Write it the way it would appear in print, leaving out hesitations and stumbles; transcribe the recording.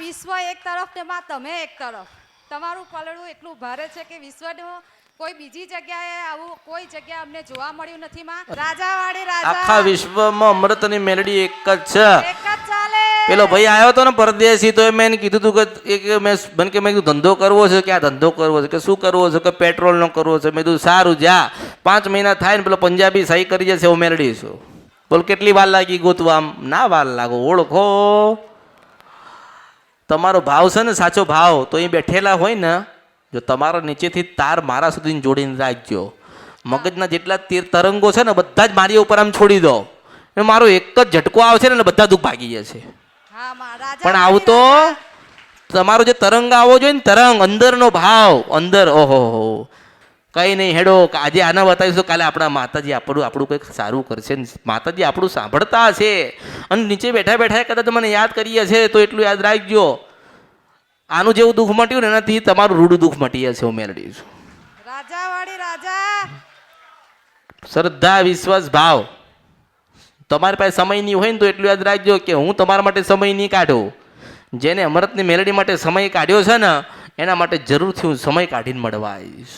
વિશ્વ એક તરફ ને માં તમે એક તરફ. તમારું પલડું એટલું ભારે છે કે વિશ્વનું કોઈ બીજી જગ્યાએ આવું કોઈ જગ્યા અમને જોવા મળ્યું નથી માં. રાજાવાડી રાજા આખા વિશ્વમાં અમૃતની મેલડી એક જ છે. એક જ ચાલે. પેલો ભાઈ આવ્યો હતો ને પરદેશી, તો મેં એને કીધું હતું કે એક મેં કીધું ધંધો કરવો છે, ક્યાં ધંધો કરવો છે, કે શું કરવો છે, કે પેટ્રોલનો કરવો છે. મેં કીધું સારું જા, 5 મહિના થાય ને પેલો પંજાબી સહી કરી જશે, હું મેળડી છું. બોલ કેટલી વાર લાગી ગોતવા? આમ ના વાર લાગો, ઓળખો તમારો ભાવ છે ને, સાચો ભાવ તો અહીં બેઠેલા હોય ને, જો તમારા નીચેથી તાર મારા સુધી જોડીને રાખજો. મગજના જેટલા તરંગો છે ને બધા જ મારી ઉપર આમ છોડી દો, મારો એક જ ઝટકો આવશે ને બધા દુઃખ ભાગી જશે. હા માં રાજા. પણ આવતો તમારો જે તરંગ આવવો જોઈએ ને, તરંગ અંદરનો ભાવ અંદર, ઓહો કઈ નહીં હેડો, આજે આના બતાવીશું, કાલે આપણા માતાજી આપણું કંઈક સારું કરશે ને. માતાજી આપણું સાંભળતા હશે અને નીચે બેઠા બેઠા કદાચ મને યાદ કરીએ છે, તો એટલું યાદ રાખજો, આનું જેવું દુઃખ મટ્યું ને એનાથી તમારું રૂડું દુઃખ મટી જશે. હું મેળવી છું. રાજાવાડી રાજા. શ્રદ્ધા, વિશ્વાસ, ભાવ. તમારી પાસે સમય નહીં હોય ને તો એટલું યાદ રાખજો કે હું તમારા માટે સમય નહીં કાઢું. જેને અમૃતની મેલડી માટે સમય કાઢ્યો છે ને એના માટે જરૂરથી હું સમય કાઢીને મળવા આવીશ.